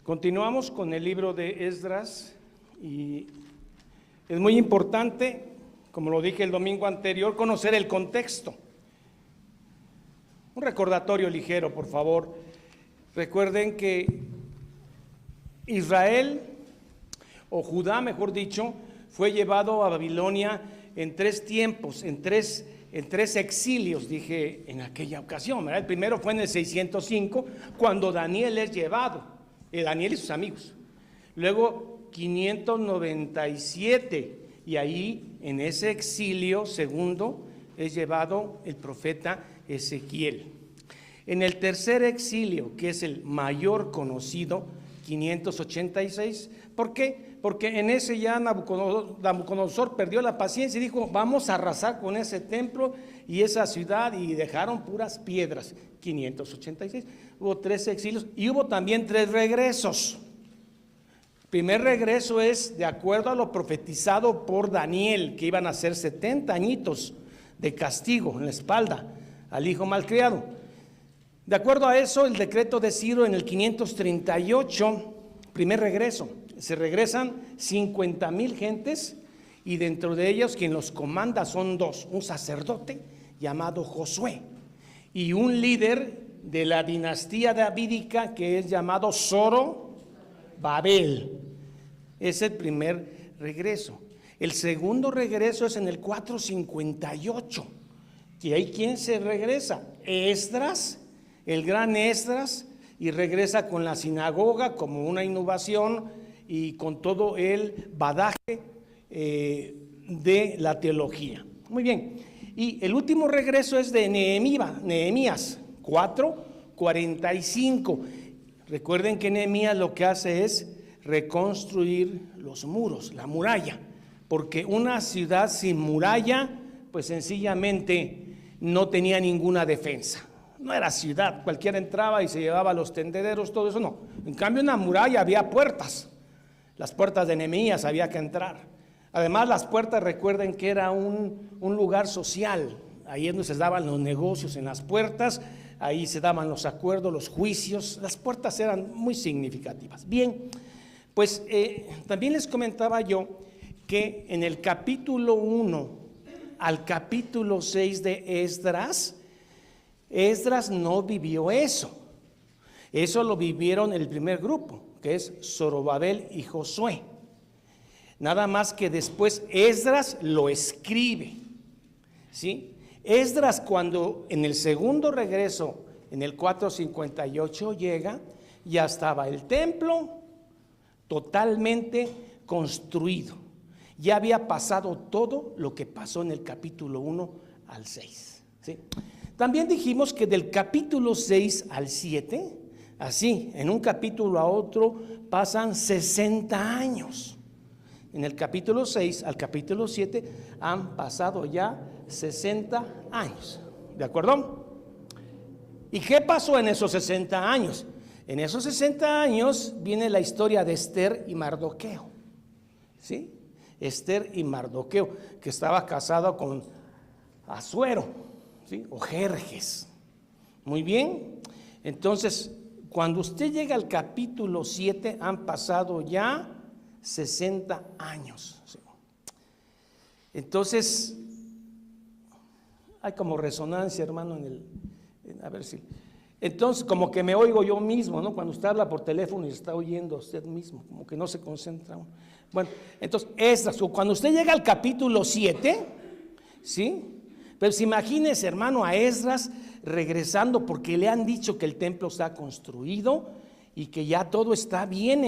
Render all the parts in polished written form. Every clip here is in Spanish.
Continuamos con el libro de Esdras y es muy importante, como lo dije el domingo anterior, conocer el contexto. Un recordatorio ligero, por favor. Recuerden que Israel, o Judá, mejor dicho, fue llevado a Babilonia en tres tiempos, en tres exilios, dije en aquella ocasión, ¿verdad? El primero fue en el 605, cuando Daniel es llevado, Daniel y sus amigos. Luego 597, y ahí en ese exilio segundo es llevado el profeta Ezequiel. En el tercer exilio, que es el mayor conocido, 586, ¿por qué? Porque en ese ya Nabucodonosor perdió la paciencia y dijo, vamos a arrasar con ese templo y esa ciudad, y dejaron puras piedras. 586, hubo tres exilios y hubo también tres regresos. El primer regreso es de acuerdo a lo profetizado por Daniel, que iban a ser 70 añitos de castigo en la espalda al hijo malcriado. De acuerdo a eso, el decreto de Ciro en el 538, primer regreso, se regresan 50,000 gentes, y dentro de ellos quien los comanda son dos: un sacerdote llamado Josué y un líder de la dinastía davídica que es llamado Zorobabel. Es el primer regreso. El segundo regreso es en el 458, y ahí ¿quién se regresa? Esdras, el gran Esdras, y regresa con la sinagoga como una innovación y con todo el badaje de la teología. Muy bien, y el último regreso es de Nehemías 4:45. Recuerden que Nehemías lo que hace es reconstruir los muros, la muralla, porque una ciudad sin muralla, pues sencillamente no tenía ninguna defensa. No era ciudad, cualquiera entraba y se llevaba los tendederos, todo eso no. En cambio, en la muralla había puertas. Las puertas de Nehemías había que entrar. Además, las puertas, recuerden que era un lugar social. Ahí es donde se daban los negocios, en las puertas. Ahí se daban los acuerdos, los juicios. Las puertas eran muy significativas. Bien, pues también les comentaba yo que en el capítulo 1 al capítulo 6 de Esdras no vivió eso. Eso lo vivieron el primer grupo, que es Zorobabel y Josué. Nada más que después Esdras lo escribe, ¿sí? Esdras, cuando en el segundo regreso, en el 458 llega, ya estaba el templo totalmente construido. Ya había pasado todo lo que pasó en el capítulo 1 al 6, ¿sí? También dijimos que del capítulo 6 al 7, así, en un capítulo a otro pasan 60 años. En el capítulo 6 al capítulo 7 han pasado ya 60 años. ¿De acuerdo? ¿Y qué pasó en esos 60 años? En esos 60 años viene la historia de Esther y Mardoqueo. ¿Sí? Esther y Mardoqueo, que estaba casado con Asuero, ¿sí? O Jerjes. Muy bien. Entonces, cuando usted llega al capítulo 7, han pasado ya 60 años. ¿Sí? Entonces, hay como resonancia, hermano, a ver si. Entonces, como que me oigo yo mismo, ¿no? Cuando usted habla por teléfono y está oyendo a usted mismo, como que no se concentra uno. Bueno, entonces, cuando usted llega al capítulo 7, ¿sí? Pues imagínese, hermano, a Esdras regresando porque le han dicho que el templo está construido y que ya todo está bien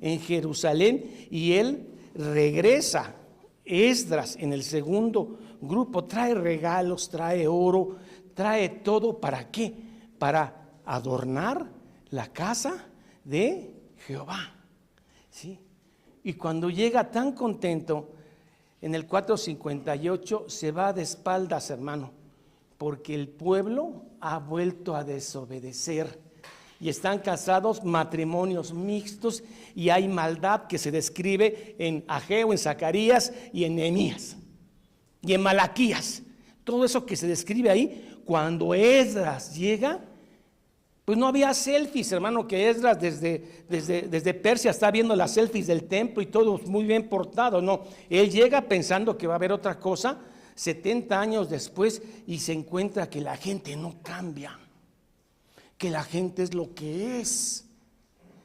en Jerusalén, y él regresa. Esdras en el segundo grupo trae regalos, trae oro, trae todo. ¿Para qué? Para adornar la casa de Jehová, ¿sí? Y cuando llega tan contento, en el 458 se va de espaldas, hermano, porque el pueblo ha vuelto a desobedecer y están casados matrimonios mixtos, y hay maldad que se describe en Ageo, en Zacarías y en Nehemías y en Malaquías. Todo eso que se describe ahí, cuando Esdras llega, Pues no había selfies, hermano, que Esdras desde Persia está viendo las selfies del templo y todo muy bien portado. No, él llega pensando que va a haber otra cosa 70 años después y se encuentra que la gente no cambia, que la gente es lo que es,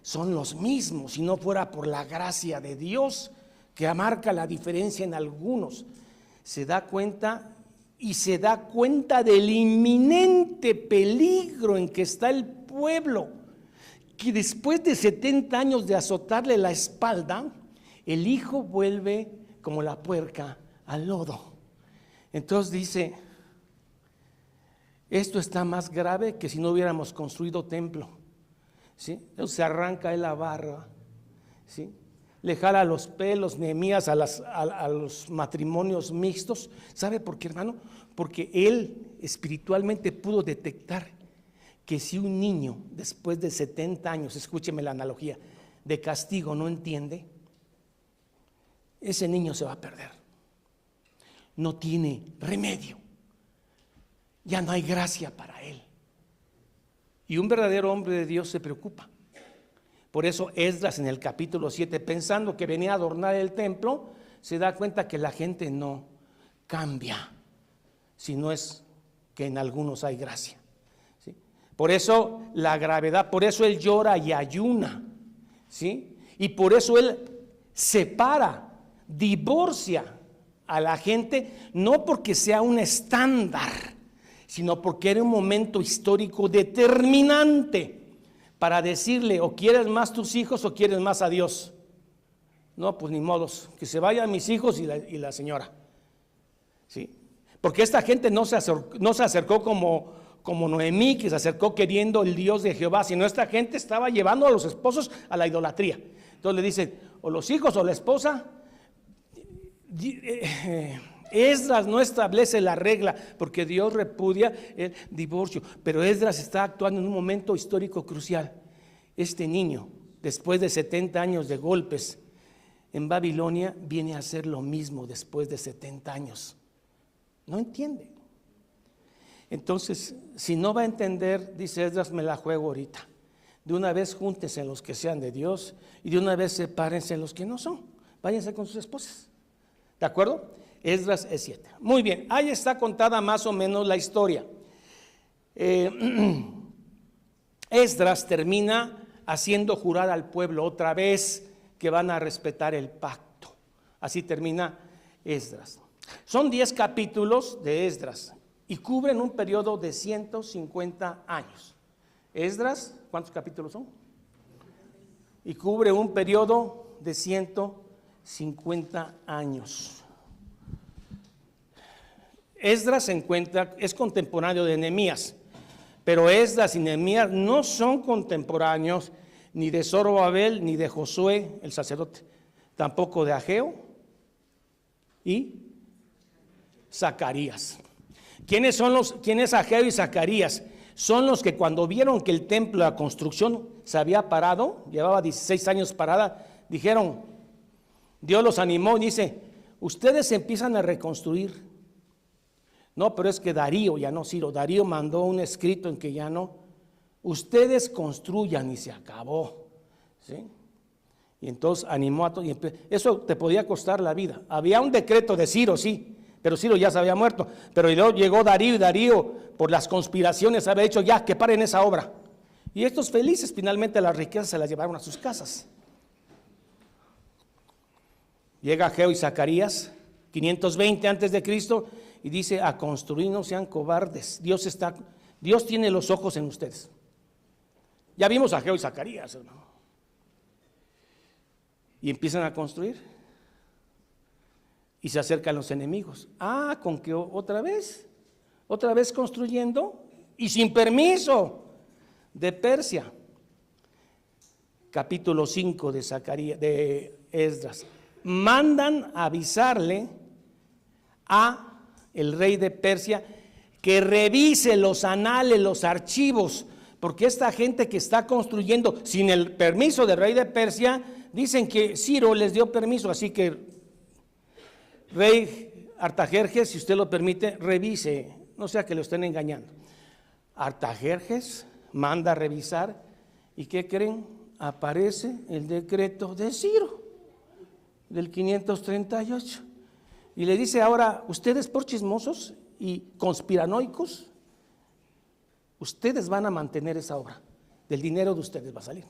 son los mismos. Si no fuera por la gracia de Dios que marca la diferencia en algunos, se da cuenta y se da cuenta del inminente peligro en que está el pueblo, que después de 70 años de azotarle la espalda, el hijo vuelve como la puerca al lodo. Entonces dice, esto está más grave que si no hubiéramos construido templo, ¿sí? Entonces se arranca él la barba, ¿sí? Le jala los pelos Nehemías a los matrimonios mixtos. ¿Sabe por qué, hermano? Porque él espiritualmente pudo detectar que si un niño después de 70 años, escúcheme la analogía, de castigo no entiende, ese niño se va a perder. No tiene remedio. Ya no hay gracia para él. Y un verdadero hombre de Dios se preocupa. Por eso Esdras en el capítulo 7, pensando que venía a adornar el templo, se da cuenta que la gente no cambia, si no es que en algunos hay gracia, ¿sí? Por eso la gravedad, por eso él llora y ayuna, ¿sí? Y por eso él separa, divorcia a la gente, no porque sea un estándar, sino porque era un momento histórico determinante para decirle, o quieres más tus hijos o quieres más a Dios. No, pues ni modos, que se vayan mis hijos y la señora, ¿sí? Porque esta gente no se acercó como Noemí, que se acercó queriendo el Dios de Jehová, sino esta gente estaba llevando a los esposos a la idolatría. Entonces le dicen, o los hijos o la esposa. Esdras no establece la regla porque Dios repudia el divorcio, pero Esdras está actuando en un momento histórico crucial. Este niño, después de 70 años de golpes en Babilonia, viene a hacer lo mismo después de 70 años. No entiende. Entonces, si no va a entender, dice Esdras, me la juego ahorita. De una vez júntense en los que sean de Dios y de una vez sepárense en los que no son. Váyanse con sus esposas. ¿De acuerdo? Esdras es 7. Muy bien, ahí está contada más o menos la historia. Esdras termina haciendo jurar al pueblo otra vez que van a respetar el pacto. Así termina Esdras. Son 10 capítulos de Esdras y cubren un periodo de 150 años. Esdras, ¿cuántos capítulos son? Y cubre un periodo de 150 años. Esdras es contemporáneo de Nehemías, pero Esdras y Nehemías no son contemporáneos ni de Zorobabel ni de Josué, el sacerdote, tampoco de Ageo y Zacarías. ¿Quién es Ageo y Zacarías? Son los que cuando vieron que el templo, la construcción se había parado, llevaba 16 años parada, dijeron, Dios los animó y dice, ustedes empiezan a reconstruir. No, pero es que Darío, ya no Ciro, Darío mandó un escrito en que ya no, ustedes construyan y se acabó, ¿sí? Y entonces animó a todos, eso te podía costar la vida. Había un decreto de Ciro, sí, pero Ciro ya se había muerto, pero luego llegó Darío y Darío por las conspiraciones había dicho ya que paren esa obra. Y estos felices finalmente las riquezas se las llevaron a sus casas. Llega Ageo y Zacarías, 520 antes de Cristo, y dice, a construir, no sean cobardes. Dios tiene los ojos en ustedes. Ya vimos a Ageo y Zacarías, hermano. Y empiezan a construir. Y se acercan los enemigos. ¿Con que otra vez construyendo? Y sin permiso de Persia. Capítulo 5 de Esdras. Mandan avisarle a el rey de Persia que revise los anales, los archivos, porque esta gente que está construyendo sin el permiso del rey de Persia, dicen que Ciro les dio permiso, así que rey Artajerjes, si usted lo permite, revise, no sea que lo estén engañando. Artajerjes manda a revisar, ¿y qué creen? Aparece el decreto de Ciro, del 538, y le dice ahora, ustedes por chismosos y conspiranoicos, ustedes van a mantener esa obra, del dinero de ustedes va a salir,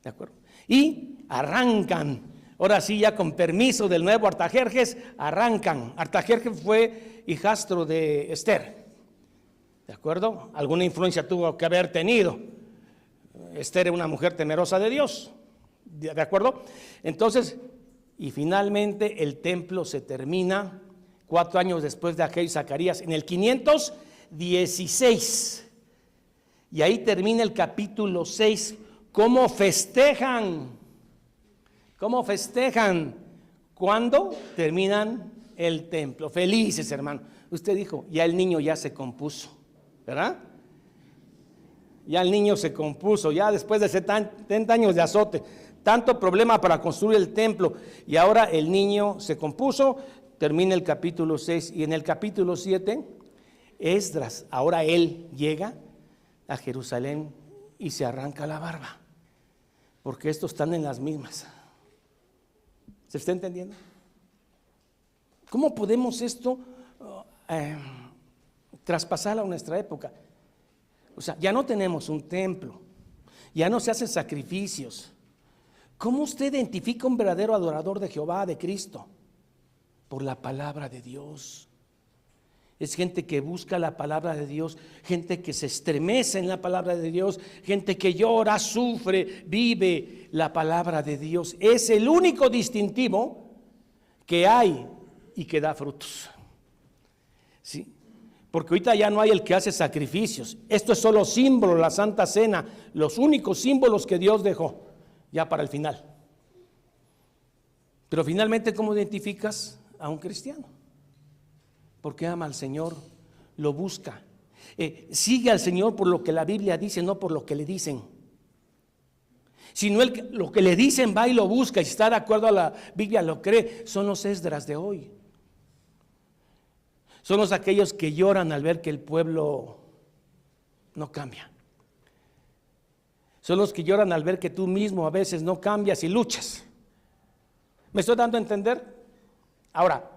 ¿de acuerdo? Y arrancan, ahora sí ya con permiso del nuevo Artajerjes, arrancan. Artajerjes fue hijastro de Esther, ¿de acuerdo? Alguna influencia tuvo que haber tenido. Esther era una mujer temerosa de Dios, ¿de acuerdo? Entonces, y finalmente el templo se termina 4 años después de Ageo y Zacarías, en el 516. Y ahí termina el capítulo 6. ¿Cómo festejan? ¿Cómo festejan? Cuando terminan el templo. Felices, hermano. Usted dijo, ya el niño ya se compuso, ¿verdad? Ya el niño se compuso, ya después de 70 años de azote, tanto problema para construir el templo, y ahora el niño se compuso, termina el capítulo 6, y en el capítulo 7, Esdras, ahora él llega a Jerusalén y se arranca la barba, porque estos están en las mismas. ¿Se está entendiendo? ¿Cómo podemos esto traspasar a nuestra época? O sea, ya no tenemos un templo, ya no se hacen sacrificios. ¿Cómo usted identifica un verdadero adorador de Jehová, de Cristo? Por la palabra de Dios. Es gente que busca la palabra de Dios, gente que se estremece en la palabra de Dios, gente que llora, sufre, vive la palabra de Dios. Es el único distintivo que hay y que da frutos. ¿Sí? Porque ahorita ya no hay el que hace sacrificios. Esto es solo símbolo, la Santa Cena, los únicos símbolos que Dios dejó ya para el final. Pero finalmente, ¿cómo identificas a un cristiano? Porque ama al Señor, lo busca, sigue al Señor por lo que la Biblia dice, no por lo que le dicen. Si no lo que le dicen va y lo busca y está de acuerdo a la Biblia, lo cree. Son los Esdras de hoy. Son los aquellos que lloran al ver que el pueblo no cambia. Son los que lloran al ver que tú mismo a veces no cambias y luchas. ¿Me estoy dando a entender? Ahora,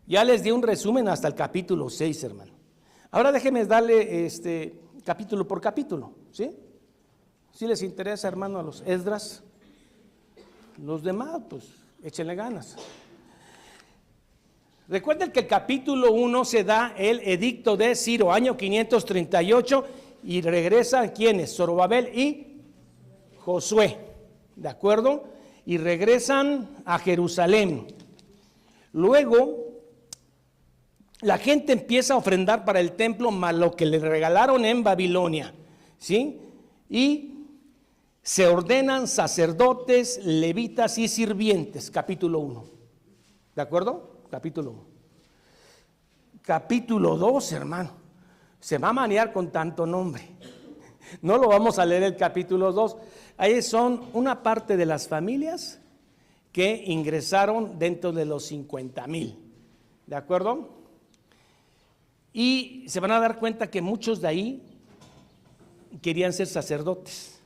ya les di un resumen hasta el capítulo 6, hermano. Ahora déjenme darle capítulo por capítulo, ¿sí? Si les interesa, hermano, a los Esdras, los demás, pues échenle ganas. Recuerden que el capítulo 1 se da el edicto de Ciro, año 538, y regresan ¿quiénes? Zorobabel y Josué, ¿de acuerdo? Y regresan a Jerusalén. Luego, la gente empieza a ofrendar para el templo más lo que le regalaron en Babilonia, ¿sí? Y se ordenan sacerdotes, levitas y sirvientes, capítulo 1, ¿de acuerdo? Capítulo 1. Capítulo 2, hermano, se va a manear con tanto nombre. No lo vamos a leer el capítulo 2. Ahí son una parte de las familias que ingresaron dentro de los 50,000, ¿de acuerdo? Y se van a dar cuenta que muchos de ahí querían ser sacerdotes.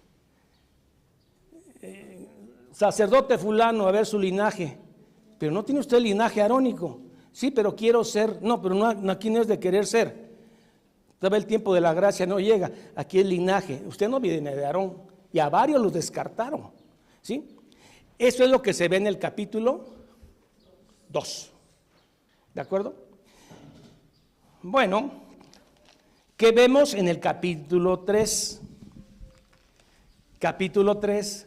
Sacerdote fulano, a ver su linaje. Pero no tiene usted el linaje arónico. Sí, pero quiero ser. No, pero no, aquí no es de querer ser. Todavía el tiempo de la gracia no llega. Aquí el linaje. Usted no viene de Aarón. Y a varios los descartaron. ¿Sí? Eso es lo que se ve en el capítulo 2. ¿De acuerdo? Bueno, ¿qué vemos en el capítulo 3? Capítulo 3.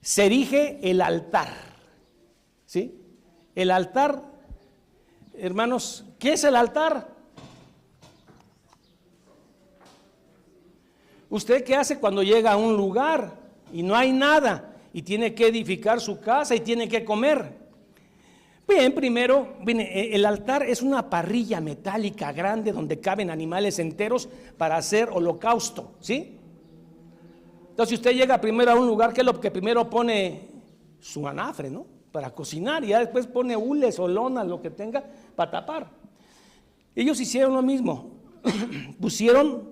Se erige el altar. ¿Sí? El altar, hermanos, ¿qué es el altar? ¿Usted qué hace cuando llega a un lugar y no hay nada y tiene que edificar su casa y tiene que comer? Bien, primero, el altar es una parrilla metálica grande donde caben animales enteros para hacer holocausto, ¿sí? Entonces, si usted llega primero a un lugar, ¿qué es lo que primero pone? Su anafre, ¿no? Para cocinar, y ya después pone hules o lonas, lo que tenga, para tapar. Ellos hicieron lo mismo. Pusieron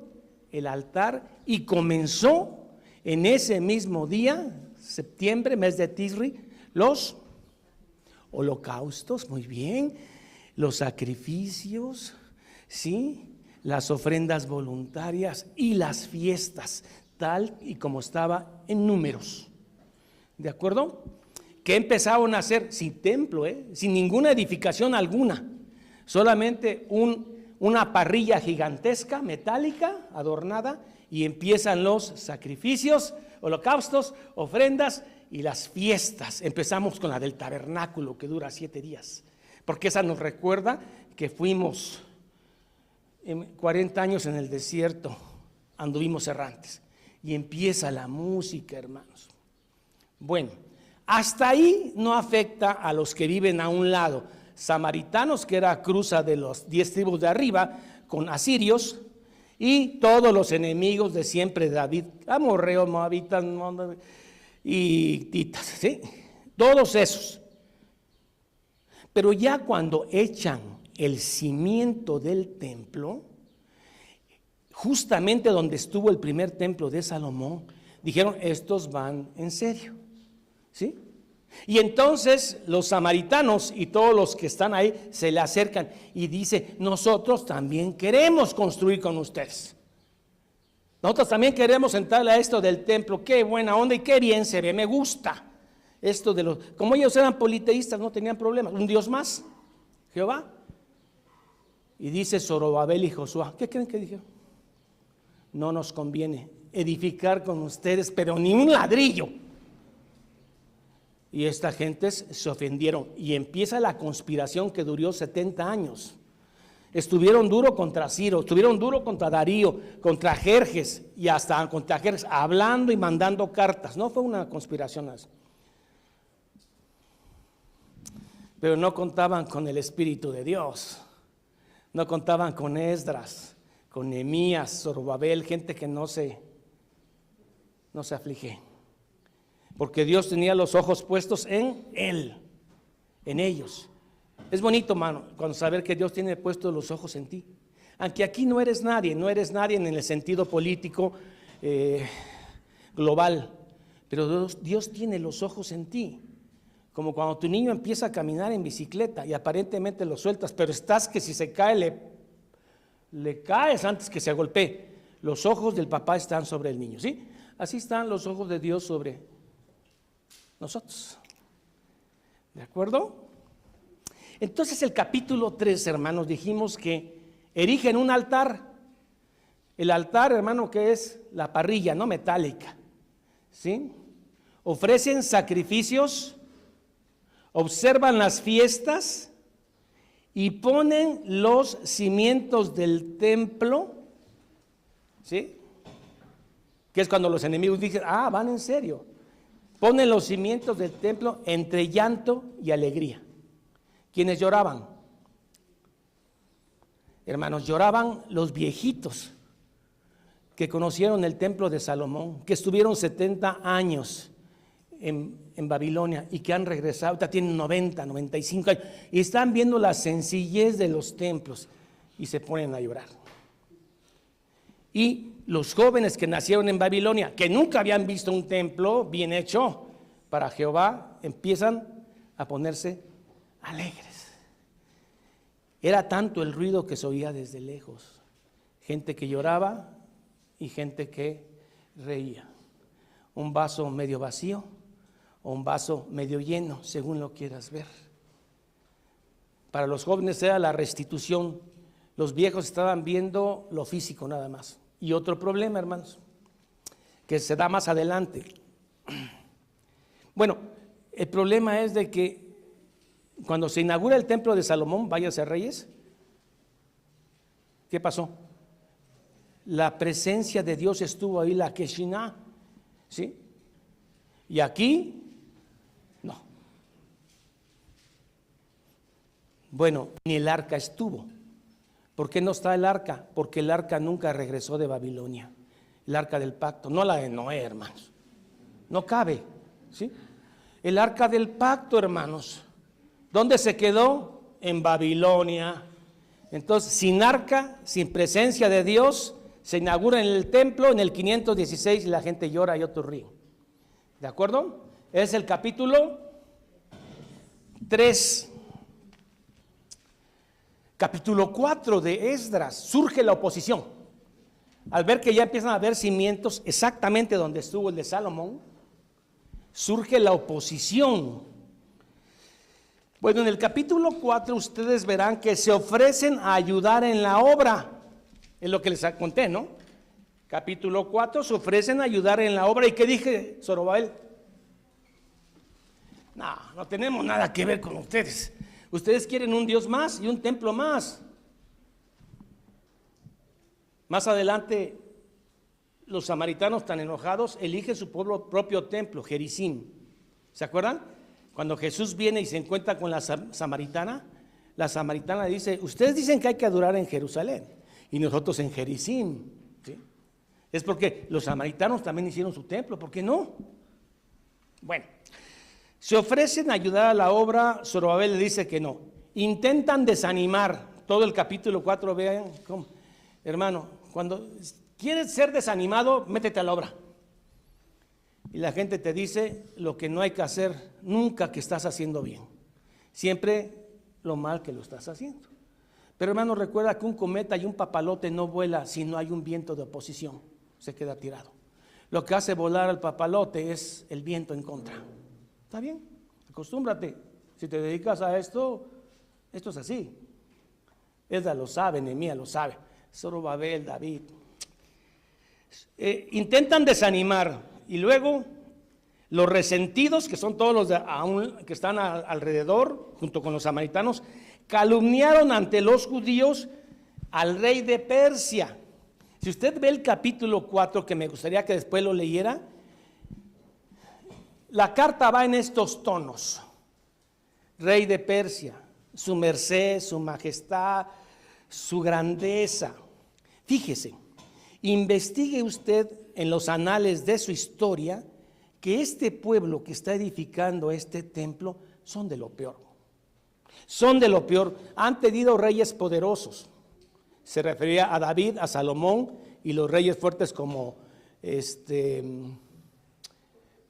el altar y comenzó en ese mismo día, septiembre, mes de Tisri, los holocaustos, muy bien, los sacrificios, ¿sí? Las ofrendas voluntarias y las fiestas, tal y como estaba en Números. ¿De acuerdo? Que empezaron a hacer sin templo, sin ninguna edificación alguna, solamente una parrilla gigantesca, metálica, adornada, y empiezan los sacrificios, holocaustos, ofrendas y las fiestas. Empezamos con la del tabernáculo, que dura 7 días, porque esa nos recuerda que fuimos 40 años en el desierto, anduvimos errantes, y empieza la música, hermanos. Bueno, hasta ahí no afecta a los que viven a un lado, samaritanos, que era cruza de los 10 tribus de arriba, con asirios, y todos los enemigos de siempre de David, amorreos, moabitas y titas, ¿sí? Todos esos. Pero ya cuando echan el cimiento del templo, justamente donde estuvo el primer templo de Salomón, dijeron, estos van en serio, ¿sí? Y entonces los samaritanos y todos los que están ahí se le acercan y dice, nosotros también queremos construir con ustedes. Nosotros también queremos entrarle a esto del templo. Qué buena onda y qué bien se ve, me gusta. Esto de los, como ellos eran politeístas, no tenían problemas. Un Dios más, Jehová. Y dice Zorobabel y Josué, ¿qué creen que dijeron? No nos conviene edificar con ustedes, pero ni un ladrillo. Y esta gente se ofendieron y empieza la conspiración que duró 70 años. Estuvieron duro contra Ciro, estuvieron duro contra Darío, contra Jerjes y hasta contra Jerjes, hablando y mandando cartas. No fue una conspiración así. Pero no contaban con el Espíritu de Dios. No contaban con Esdras, con Nehemías, Zorobabel, gente que no se aflige. Porque Dios tenía los ojos puestos en él, en ellos. Es bonito, hermano, cuando saber que Dios tiene puestos los ojos en ti. Aunque aquí no eres nadie en el sentido político global, pero Dios tiene los ojos en ti. Como cuando tu niño empieza a caminar en bicicleta y aparentemente lo sueltas, pero estás que si se cae le caes antes que se golpee. Los ojos del papá están sobre el niño, ¿sí? Así están los ojos de Dios sobre nosotros. ¿De acuerdo? Entonces el capítulo 3, hermanos, dijimos que erigen un altar. El altar, hermano, que es la parrilla, no metálica, ¿sí? Ofrecen sacrificios, observan las fiestas y ponen los cimientos del templo, ¿sí? Que es cuando los enemigos dicen, van en serio. Ponen los cimientos del templo entre llanto y alegría. ¿Quiénes lloraban? Hermanos, lloraban los viejitos que conocieron el templo de Salomón, que estuvieron 70 años en Babilonia y que han regresado, ahorita tienen 90, 95 años, y están viendo la sencillez de los templos y se ponen a llorar. Y los jóvenes que nacieron en Babilonia, que nunca habían visto un templo bien hecho para Jehová, empiezan a ponerse alegres. Era tanto el ruido que se oía desde lejos. Gente que lloraba y gente que reía. Un vaso medio vacío o un vaso medio lleno, según lo quieras ver. Para los jóvenes era la restitución. Los viejos estaban viendo lo físico nada más. Y otro problema, hermanos, que se da más adelante. Bueno, el problema es de que cuando se inaugura el templo de Salomón, váyase a Reyes, ¿qué pasó? La presencia de Dios estuvo ahí, la Keshiná, ¿sí? Y aquí, no. Bueno, ni el arca estuvo. ¿Por qué no está el arca? Porque el arca nunca regresó de Babilonia. El arca del pacto, no la de Noé, hermanos. No cabe, ¿sí? El arca del pacto, hermanos. ¿Dónde se quedó? En Babilonia. Entonces, sin arca, sin presencia de Dios, Se inaugura en el templo en el 516 y la gente llora y otros ríen. ¿De acuerdo? Es el capítulo 3. Capítulo 4 de Esdras, surge la oposición. Al ver que ya empiezan a haber cimientos exactamente donde estuvo el de Salomón, surge la oposición. Bueno, en el capítulo 4 ustedes verán que se ofrecen a ayudar en la obra. Es lo que les conté, ¿no? Capítulo 4, se ofrecen a ayudar en la obra. ¿Y qué dije, Zorobabel? No tenemos nada que ver con ustedes. Ustedes quieren un Dios más y un templo más. Más adelante, los samaritanos tan enojados eligen su propio templo, Gerizim. ¿Se acuerdan? Cuando Jesús viene y se encuentra con la samaritana dice, ustedes dicen que hay que adorar en Jerusalén y nosotros en Gerizim. ¿Sí? Es porque los samaritanos también hicieron su templo, ¿por qué no? Bueno, se ofrecen a ayudar a la obra. Zorobabel le dice que no. Intentan desanimar. Todo el capítulo 4, vean cómo. Hermano, cuando quieres ser desanimado, métete a la obra. Y la gente te dice lo que no hay que hacer nunca que estás haciendo bien. Siempre lo mal que lo estás haciendo. Pero hermano, recuerda que un cometa y un papalote no vuela si no hay un viento de oposición. Se queda tirado. Lo que hace volar al papalote es el viento en contra. ¿Está bien? Acostúmbrate. Si te dedicas a esto, esto es así. Esdras lo sabe, Nehemías lo sabe. Zorobabel, David. Intentan desanimar y luego los resentidos, que son todos los que están alrededor, junto con los samaritanos, calumniaron ante los judíos al rey de Persia. Si usted ve el capítulo 4, que me gustaría que después lo leyera, la carta va en estos tonos. Rey de Persia, su merced, su majestad, su grandeza. Fíjese, investigue usted en los anales de su historia que este pueblo que está edificando este templo son de lo peor. Son de lo peor. Han tenido reyes poderosos. Se refería a David, a Salomón y los reyes fuertes como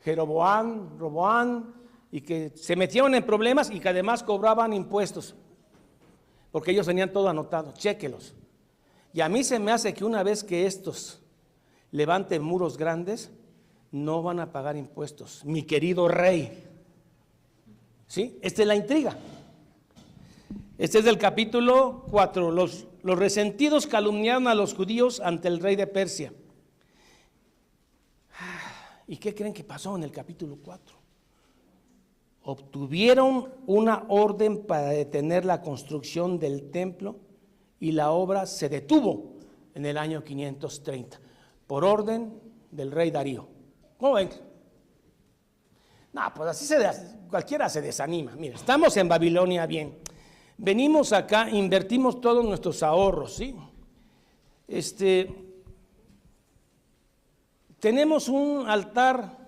Jeroboam, Roboam, y que se metieron en problemas y que además cobraban impuestos, porque ellos tenían todo anotado. Chéquelos. Y a mí se me hace que una vez que estos levanten muros grandes, no van a pagar impuestos, mi querido rey. ¿Sí? Esta es la intriga. Este es del capítulo 4. Los resentidos calumniaron a los judíos ante el rey de Persia. ¿Y qué creen que pasó en el capítulo 4? Obtuvieron una orden para detener la construcción del templo y la obra se detuvo en el año 530 por orden del rey Darío. ¿Cómo ven? No, pues así cualquiera se desanima. Mira, estamos en Babilonia bien. Venimos acá, invertimos todos nuestros ahorros, ¿sí? Tenemos un altar.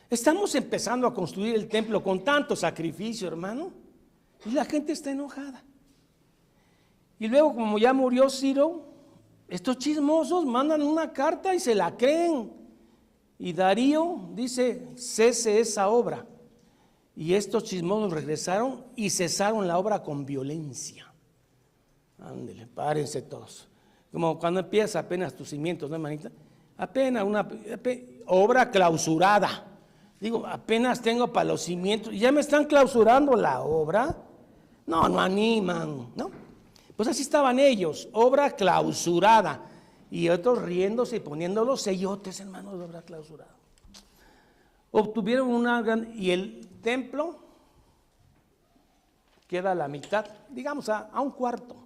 Estamos empezando a construir el templo con tanto sacrificio, hermano, y la gente está enojada. Y luego, como ya murió Ciro, estos chismosos mandan una carta y se la creen. Y Darío dice, cese esa obra. Y estos chismosos regresaron y cesaron la obra con violencia. Ándele, párense todos. Como cuando empieza apenas tus cimientos, ¿no, hermanita? Apenas una obra clausurada. Digo, apenas tengo para los cimientos. ¿Y ya me están clausurando la obra? No animan, ¿no? Pues así estaban ellos, obra clausurada. Y otros riéndose y poniendo los sellotes, hermanos, de obra clausurada. Obtuvieron una gran... Y el templo queda a la mitad, digamos a un cuarto,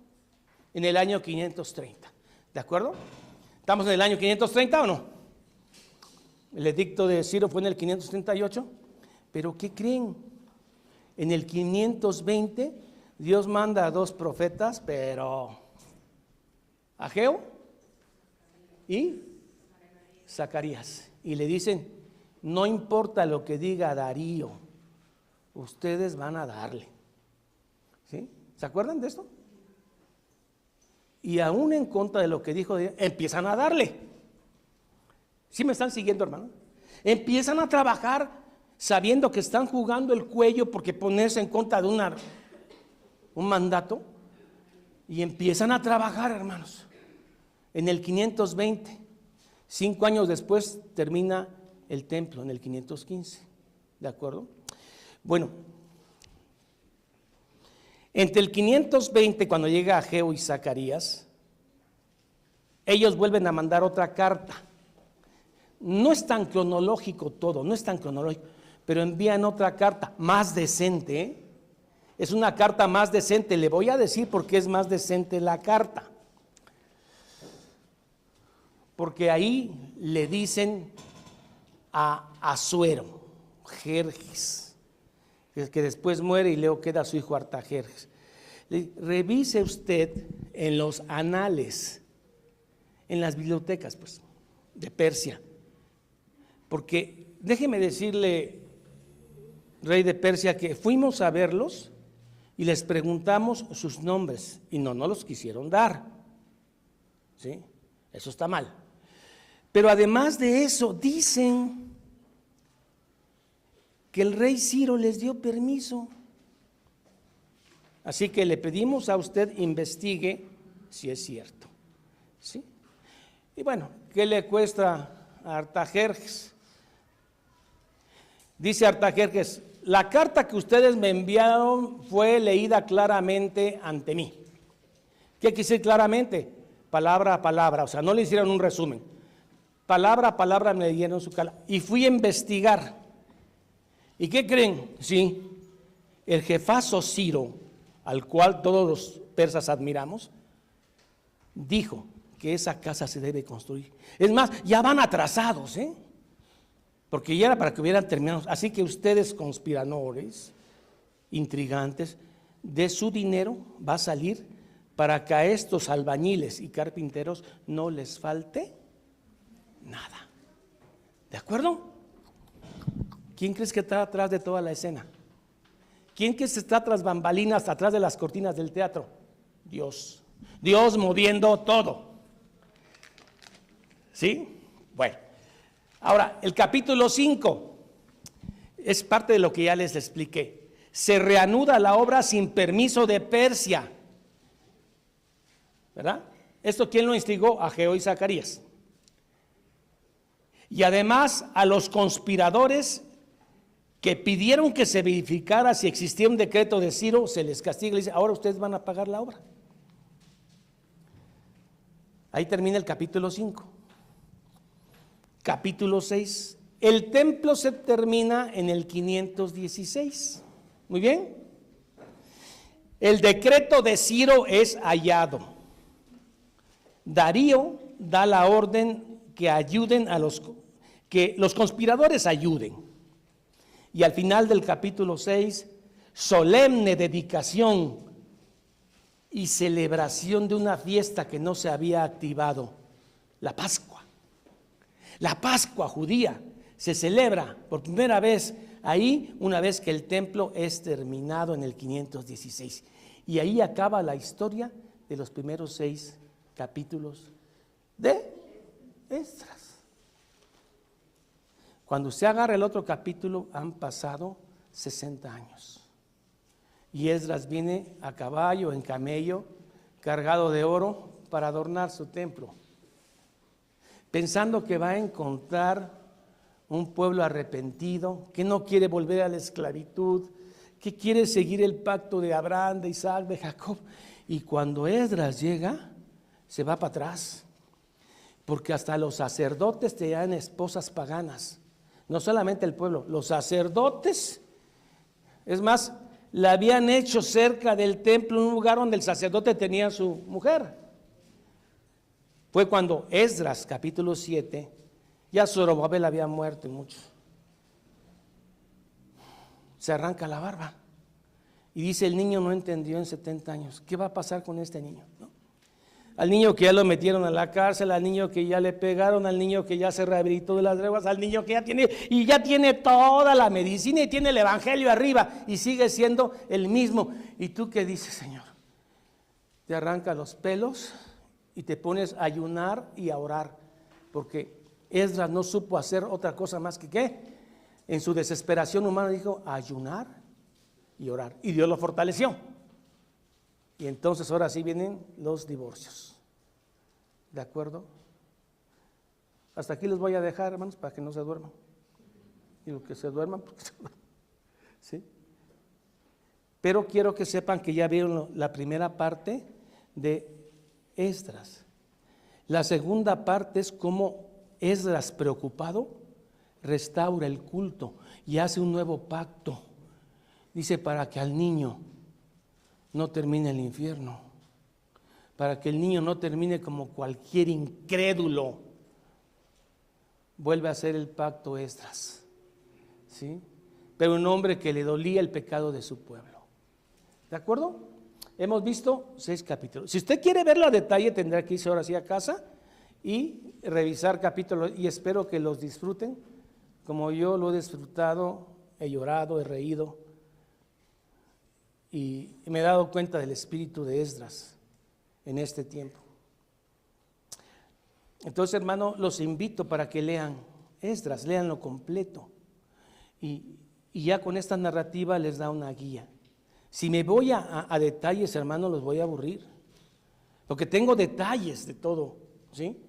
en el año 530. ¿De acuerdo? ¿Estamos en el año 530 o no? El edicto de Ciro fue en el 538. ¿Pero qué creen? En el 520 Dios manda a dos profetas, pero Ageo y Zacarías. Y le dicen, no importa lo que diga Darío, ustedes van a darle. ¿Sí? ¿Se acuerdan de esto? y aún en contra de lo que dijo, empiezan a darle. ¿Sí me están siguiendo, hermano? Empiezan a trabajar sabiendo que están jugando el cuello porque ponerse en contra de un mandato, y empiezan a trabajar, hermanos. En el 520, 5 años después, termina el templo, en el 515. ¿De acuerdo? Bueno, entre el 520, cuando llega Ageo y Zacarías, ellos vuelven a mandar otra carta. No es tan cronológico todo, no es tan cronológico, pero envían otra carta más decente, ¿eh? Es una carta más decente. Le voy a decir por qué es más decente la carta. Porque ahí le dicen a Asuero, Jerjes, que después muere y luego queda su hijo Artajerjes. Revise usted en los anales, en las bibliotecas, pues, de Persia. Porque déjeme decirle, rey de Persia, que fuimos a verlos y les preguntamos sus nombres y no nos los quisieron dar. ¿Sí? Eso está mal. Pero además de eso, dicen que el rey Ciro les dio permiso. Así que le pedimos a usted investigue si es cierto. ¿Sí? Y bueno, ¿qué le cuesta a Artajerjes? Dice Artajerjes: la carta que ustedes me enviaron fue leída claramente ante mí. ¿Qué quiere decir claramente? Palabra a palabra, o sea, no le hicieron un resumen. Palabra a palabra me dieron su carta. Y fui a investigar. ¿Y qué creen? Sí, el jefazo Ciro, al cual todos los persas admiramos, dijo que esa casa se debe construir. Es más, ya van atrasados, porque ya era para que hubieran terminado. Así que ustedes, conspiradores, intrigantes, de su dinero va a salir para que a estos albañiles y carpinteros no les falte nada. ¿De acuerdo? ¿Quién crees que está atrás de toda la escena? ¿Quién crees que está tras bambalinas, atrás de las cortinas del teatro? Dios. Dios moviendo todo. ¿Sí? Bueno. Ahora, el capítulo 5 es parte de lo que ya les expliqué. Se reanuda la obra sin permiso de Persia. ¿Verdad? ¿Esto quién lo instigó? Ageo y Zacarías. Y además a los conspiradores que pidieron que se verificara si existía un decreto de Ciro, se les castiga y les dice: ahora ustedes van a pagar la obra. Ahí termina el capítulo 5. Capítulo 6. El templo se termina en el 516. Muy bien. El decreto de Ciro es hallado. Darío da la orden que ayuden que los conspiradores ayuden. Y al final del capítulo 6, solemne dedicación y celebración de una fiesta que no se había activado, la Pascua. La Pascua judía se celebra por primera vez ahí, una vez que el templo es terminado en el 516. Y ahí acaba la historia de los primeros 6 capítulos de Esdras. Cuando se agarra el otro capítulo, han pasado 60 años. Y Esdras viene a caballo, en camello, cargado de oro para adornar su templo, pensando que va a encontrar un pueblo arrepentido, que no quiere volver a la esclavitud, que quiere seguir el pacto de Abraham, de Isaac, de Jacob. Y cuando Esdras llega, se va para atrás, porque hasta los sacerdotes tenían esposas paganas. No solamente el pueblo, los sacerdotes. Es más, la habían hecho cerca del templo, un lugar donde el sacerdote tenía a su mujer. Fue cuando Esdras, capítulo 7, ya Zorobabel había muerto y mucho. Se arranca la barba y dice: el niño no entendió en 70 años. ¿Qué va a pasar con este niño? ¿No? Al niño que ya lo metieron a la cárcel, al niño que ya le pegaron, al niño que ya se rehabilitó de las drogas, al niño que ya tiene toda la medicina y tiene el evangelio arriba y sigue siendo el mismo. ¿Y tú qué dices, Señor? Te arranca los pelos y te pones a ayunar y a orar, porque Esdras no supo hacer otra cosa más que ¿qué? En su desesperación humana dijo ayunar y orar, y Dios lo fortaleció. Y entonces ahora sí vienen los divorcios. ¿De acuerdo? Hasta aquí les voy a dejar, hermanos, para que no se duerman. Digo que se duerman, porque se duerman. ¿Sí? Pero quiero que sepan que ya vieron la primera parte de Esdras. La segunda parte es cómo Esdras, preocupado, restaura el culto y hace un nuevo pacto. Dice, para que al niño no termine el infierno, para que el niño no termine como cualquier incrédulo. Vuelve a hacer el pacto Esdras, ¿sí? Pero un hombre que le dolía el pecado de su pueblo. ¿De acuerdo? Hemos visto 6 capítulos. Si usted quiere verlo a detalle, tendrá que irse ahora sí a casa y revisar capítulos, y espero que los disfruten como yo lo he disfrutado. He llorado, he reído y me he dado cuenta del espíritu de Esdras en este tiempo. Entonces, hermano, los invito para que lean Esdras, leanlo completo, y ya con esta narrativa les da una guía. Si me voy a detalles, hermano, los voy a aburrir, porque tengo detalles de todo, ¿sí?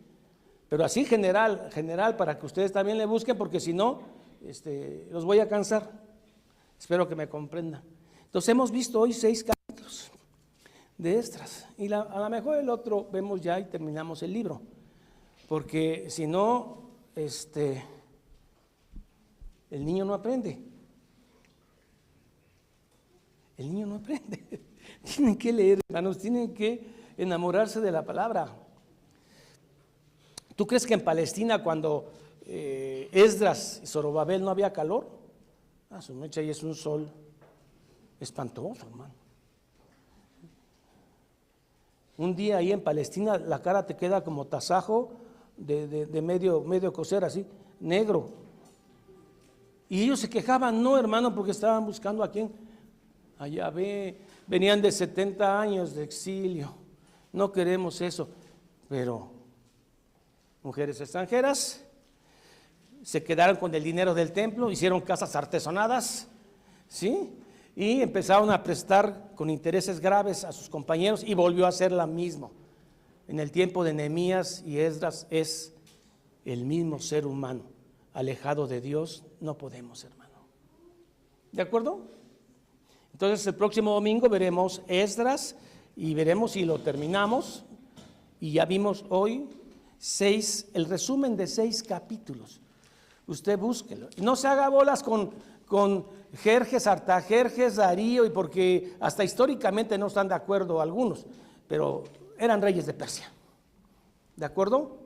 Pero así general, para que ustedes también le busquen, porque si no, los voy a cansar. Espero que me comprendan. Entonces hemos visto hoy 6 capítulos de Esdras, y a lo mejor el otro vemos ya y terminamos el libro, porque si no, el niño no aprende. El niño no aprende. Tienen que leer, hermanos, tienen que enamorarse de la palabra. ¿Tú crees que en Palestina cuando Esdras y Zorobabel no había calor? Su mecha ahí es un sol espantoso, hermano. Un día ahí en Palestina la cara te queda como tasajo de medio cocer, así, negro. Y ellos se quejaban, no, hermano, porque estaban buscando a quién. Allá venían de 70 años de exilio. No queremos eso. Pero mujeres extranjeras se quedaron con el dinero del templo, hicieron casas artesonadas, ¿sí? Y empezaron a prestar con intereses graves a sus compañeros, y volvió a hacer la misma. En el tiempo de Nehemías y Esdras es el mismo ser humano, alejado de Dios. No podemos, hermano. ¿De acuerdo? Entonces el próximo domingo veremos Esdras y veremos si lo terminamos. Y ya vimos hoy el resumen de 6 capítulos. Usted búsquelo. Y no se haga bolas con Jerjes, Artajerjes, Darío, y porque hasta históricamente no están de acuerdo algunos, pero eran reyes de Persia. ¿De acuerdo?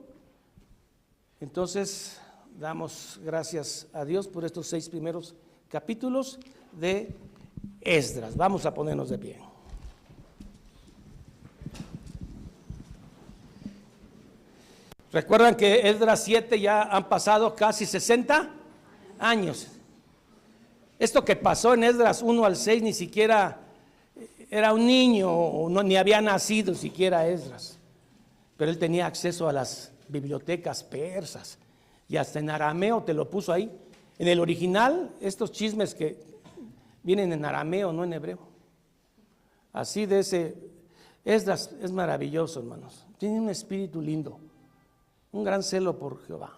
Entonces damos gracias a Dios por estos 6 primeros capítulos de Esdras. Vamos a ponernos de pie. Recuerdan que Esdras 7 ya han pasado casi 60 años. Esto que pasó en Esdras 1 al 6 ni siquiera era un niño, o no, ni había nacido siquiera Esdras, pero él tenía acceso a las bibliotecas persas, y hasta en arameo te lo puso ahí. En el original, estos chismes que vienen en arameo, no en hebreo. Así de ese Esdras es maravilloso, hermanos. Tiene un espíritu lindo, un gran celo por Jehová.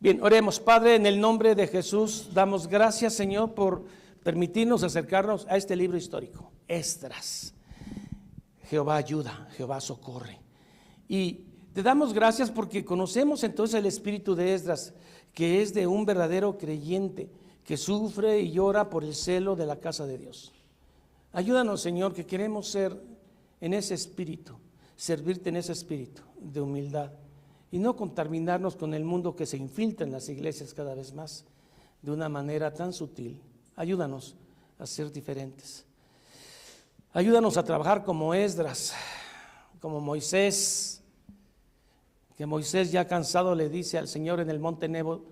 Bien, oremos. Padre, en el nombre de Jesús, damos gracias, Señor, por permitirnos acercarnos a este libro histórico, Esdras. Jehová ayuda, Jehová socorre. Y te damos gracias porque conocemos entonces el espíritu de Esdras, que es de un verdadero creyente, que sufre y llora por el celo de la casa de Dios. Ayúdanos, Señor, que queremos ser en ese espíritu, servirte en ese espíritu de humildad, y no contaminarnos con el mundo que se infiltra en las iglesias cada vez más de una manera tan sutil. Ayúdanos a ser diferentes. Ayúdanos a trabajar como Esdras, como Moisés, que Moisés, ya cansado, le dice al Señor en el monte Nebo: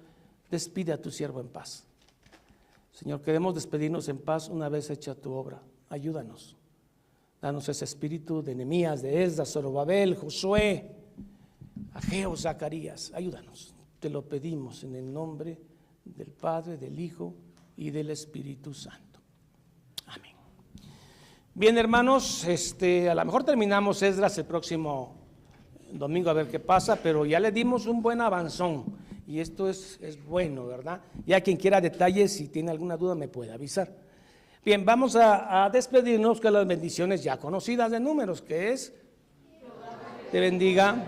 despide a tu siervo en paz. Señor, queremos despedirnos en paz una vez hecha tu obra. Ayúdanos. Danos ese espíritu de Nehemías, de Esdras, Zorobabel, Josué, Ageo, Zacarías. Ayúdanos. Te lo pedimos en el nombre del Padre, del Hijo y del Espíritu Santo. Amén. Bien, hermanos, a lo mejor terminamos Esdras el próximo domingo a ver qué pasa, pero ya le dimos un buen avanzón y esto es bueno, ¿verdad? Ya quien quiera detalles, si tiene alguna duda me puede avisar. Bien, vamos a despedirnos con las bendiciones ya conocidas de Números, que es: te bendiga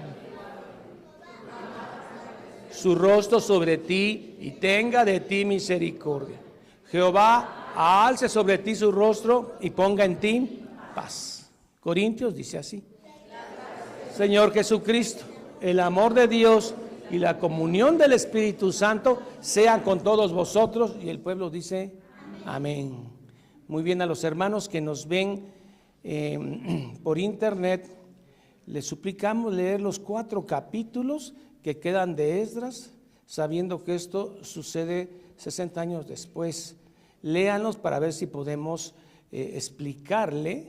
su rostro sobre ti y tenga de ti misericordia. Jehová alce sobre ti su rostro y ponga en ti paz. Corintios dice así: Señor Jesucristo, el amor de Dios y la comunión del Espíritu Santo sean con todos vosotros. Y el pueblo dice amén. Muy bien, a los hermanos que nos ven por internet, les suplicamos leer los 4 capítulos que quedan de Esdras, sabiendo que esto sucede 60 años después. Léanlos para ver si podemos explicarle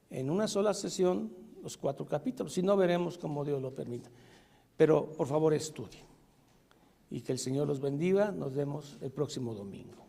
en una sola sesión los 4 capítulos. Si no, veremos como Dios lo permita. Pero por favor estudien. Y que el Señor los bendiga. Nos vemos el próximo domingo.